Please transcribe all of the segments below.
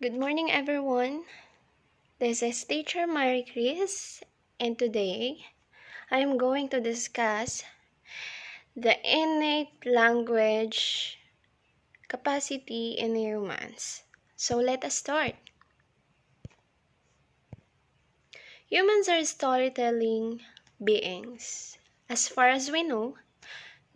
Good morning, everyone. This is Teacher Mary Chris, and today I am going to discuss the innate language capacity in humans. So let us start. Humans are storytelling beings. As far as we know,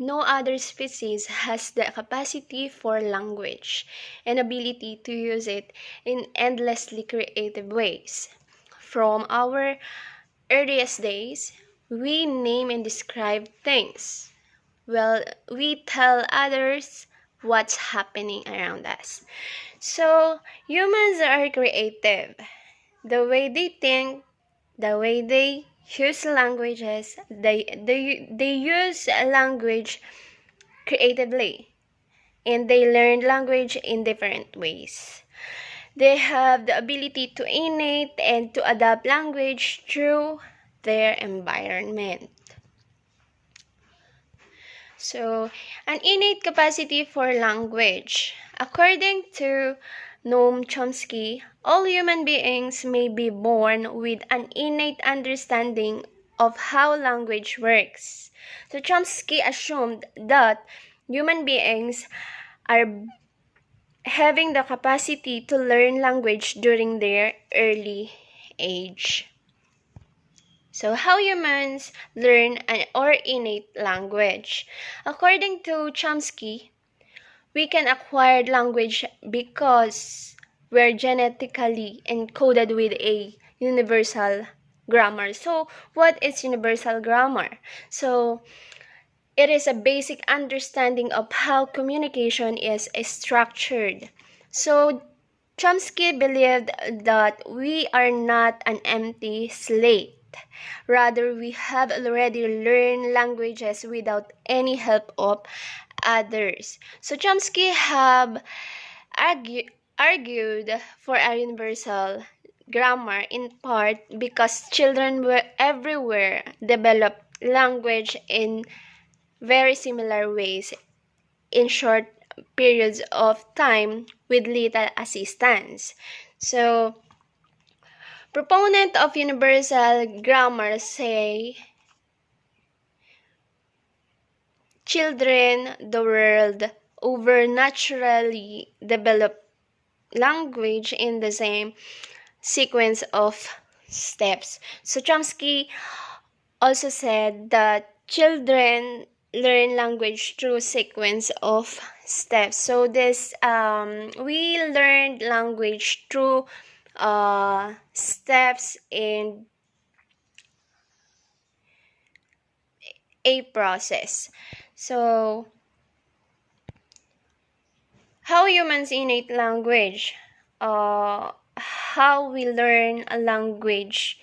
no other species has the capacity for language and ability to use it in endlessly creative ways. From our earliest days, we name and describe things. Well, we tell others what's happening around us. So, humans are creative. The way they think, the way they use languages, they use language creatively, and they learn language in different ways. They have the ability to innate and to adapt language through their environment. So, an innate capacity for language. According to Noam Chomsky, all human beings may be born with an innate understanding of how language works. So, Chomsky assumed that human beings are having the capacity to learn language during their early age. So, how humans learn an or innate language? According to Chomsky, we can acquire language because we're genetically encoded with a universal grammar. So, what is universal grammar? So, it is a basic understanding of how communication is structured. So, Chomsky believed that we are not an empty slate. Rather, we have already learned languages without any help of others. So, Chomsky have argued for a universal grammar in part because children were everywhere develop language in very similar ways in short periods of time with little assistance. So, proponent of universal grammar say children the world over naturally develop language in the same sequence of steps. So Chomsky also said that children learn language through sequence of steps. So this we learned language through steps in a process. So how humans innate language? How we learn a language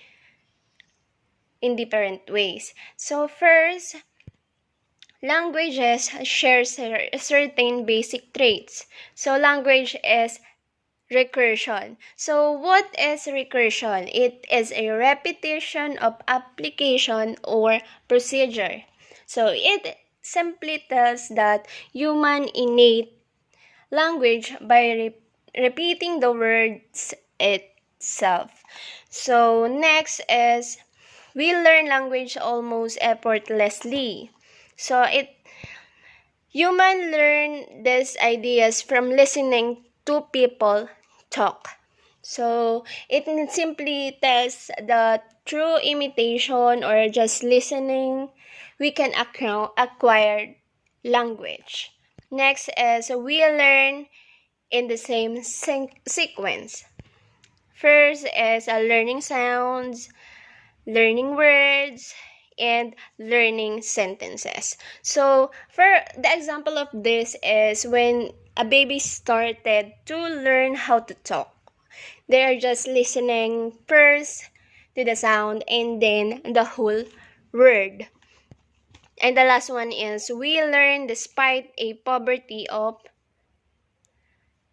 in different ways. So first, languages share certain basic traits. So language is recursion. So what is recursion? It is a repetition of application or procedure. So it simply tells that human innate language by repeating the words itself. So next is we learn language almost effortlessly. So human learn these ideas from listening to people talk. So it simply tells that through imitation or just listening, we can acquire language. Next is we learn in the same sequence. First is learning sounds, learning words, and learning sentences. So, for the example of this is when a baby started to learn how to talk. They are just listening first to the sound and then the whole word. And the last one is we learn despite a poverty of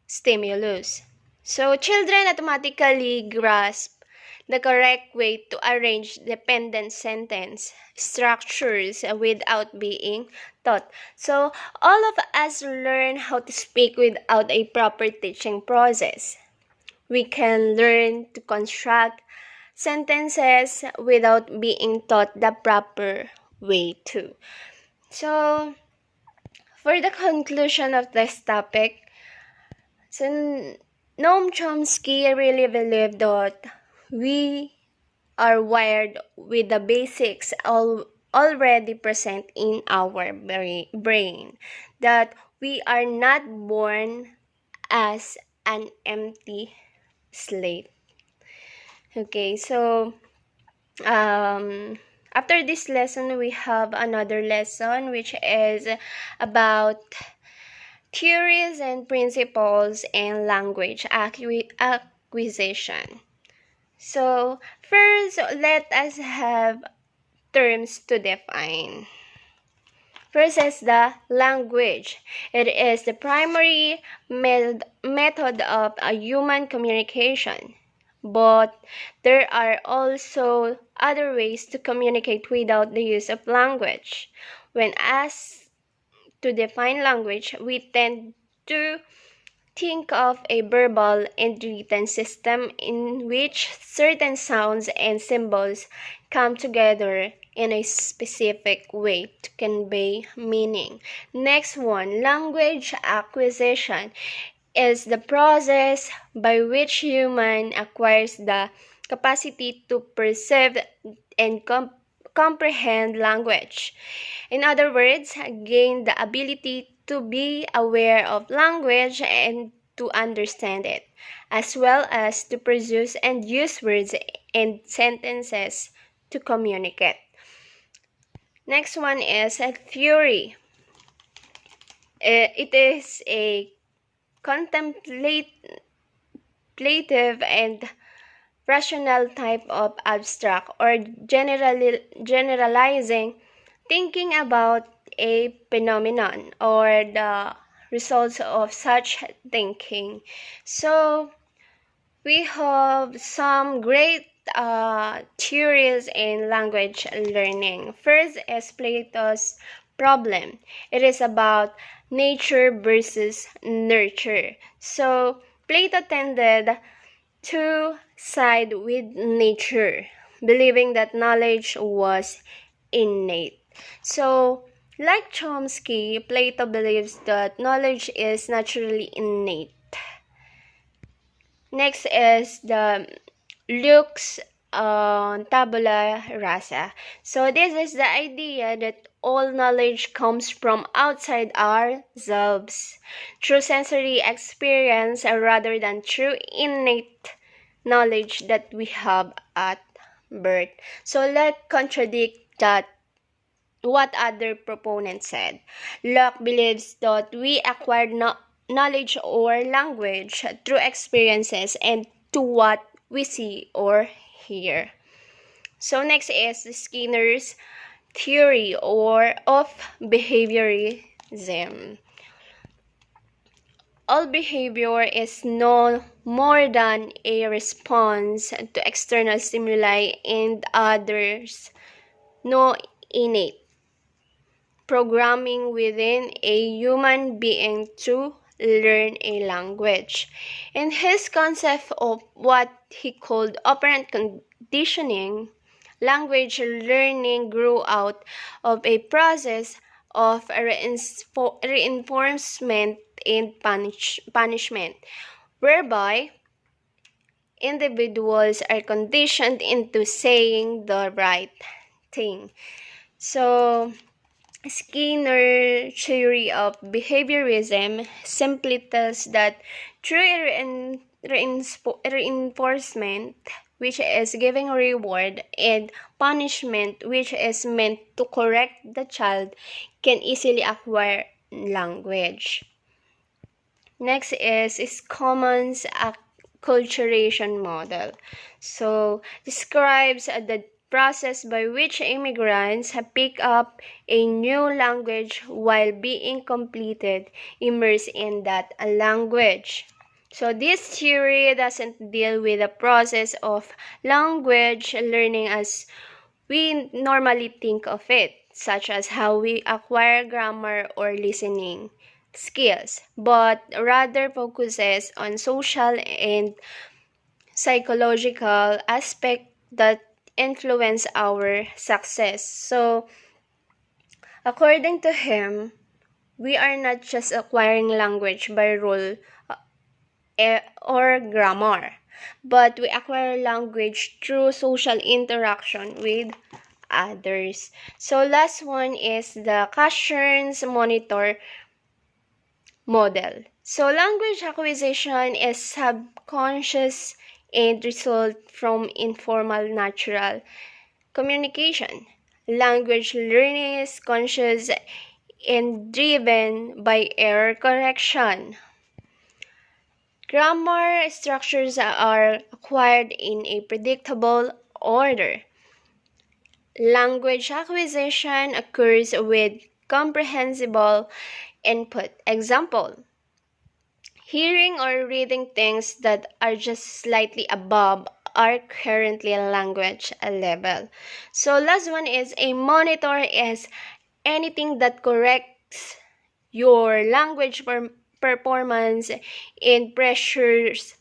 stimulus. So, children automatically grasp the correct way to arrange dependent sentence structures without being taught. So, all of us learn how to speak without a proper teaching process. We can learn to construct sentences without being taught the proper way too. So, for the conclusion of this topic, so Noam Chomsky really believed that we are wired with the basics already present in our brain, that we are not born as an empty slate. Okay, so after this lesson, we have another lesson which is about theories and principles in language acquisition. So, first, let us have terms to define. First is the language. It is the primary method of a human communication. But there are also other ways to communicate without the use of language. When asked to define language, we tend to think of a verbal and written system in which certain sounds and symbols come together in a specific way to convey meaning. Next one, language acquisition is the process by which human acquires the capacity to perceive and comprehend language. In other words, gain the ability to be aware of language and to understand it, as well as to produce and use words and sentences to communicate. Next one is a theory. It is a contemplative and rational type of abstract or generalizing thinking about a phenomenon or the results of such thinking. So we have some great theories in language learning. First is Plato's problem. It is about nature versus nurture. So Plato tended to side with nature, believing that knowledge was innate. So, like Chomsky, Plato believes that knowledge is naturally innate. Next is the Luke's tabula rasa. So this is the idea that all knowledge comes from outside ourselves, through sensory experience rather than through innate knowledge that we have at birth. So let's contradict that what other proponents said. Locke believes that we acquire knowledge or language through experiences and to what we see or hear. So next is Skinner's theory or of behaviorism. All behavior is no more than a response to external stimuli and others, no innate programming within a human being to learn a language. In his concept of what he called operant conditioning, language learning grew out of a process of reinforcement and punishment, whereby individuals are conditioned into saying the right thing. So, Skinner's theory of behaviorism simply tells that through reinforcement, which is giving reward, and punishment, which is meant to correct the child, can easily acquire language. Next is Commons acculturation model. So, describes the process by which immigrants have picked up a new language while being completed immersed in that language. So this theory doesn't deal with the process of language learning as we normally think of it, such as how we acquire grammar or listening skills, but rather focuses on social and psychological aspect that influence our success. So, according to him, we are not just acquiring language by rule or grammar, but we acquire language through social interaction with others. So last one is the Kashern's monitor model. So language acquisition is subconscious and result from informal natural communication. Language learning is conscious and driven by error correction. Grammar structures are acquired in a predictable order. Language acquisition occurs with comprehensible input. Example, hearing or reading things that are just slightly above our currently language level. So last one is a monitor is anything that corrects your language performance and pressures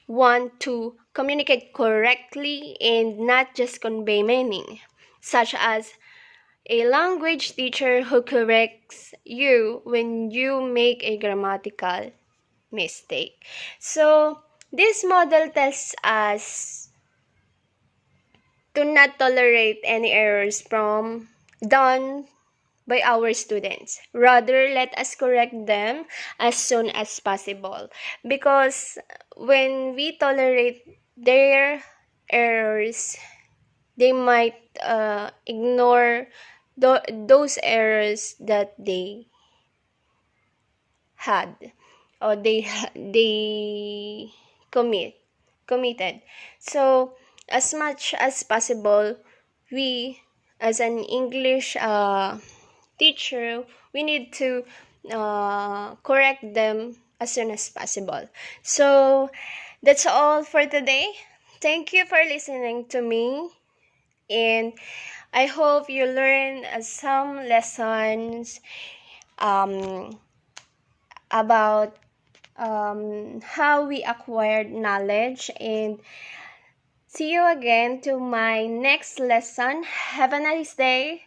one to communicate correctly and not just convey meaning, such as a language teacher who corrects you when you make a grammatical mistake. So, this model tells us to not tolerate any errors from done by our students. Rather, let us correct them as soon as possible. Because when we tolerate their errors, they might ignore those errors that they had or they committed. So as much as possible, we as an English teacher, we need to correct them as soon as possible. So that's all for today. Thank you for listening to me, and I hope you learn some lessons about how we acquired knowledge, and see you again to my next lesson. Have a nice day.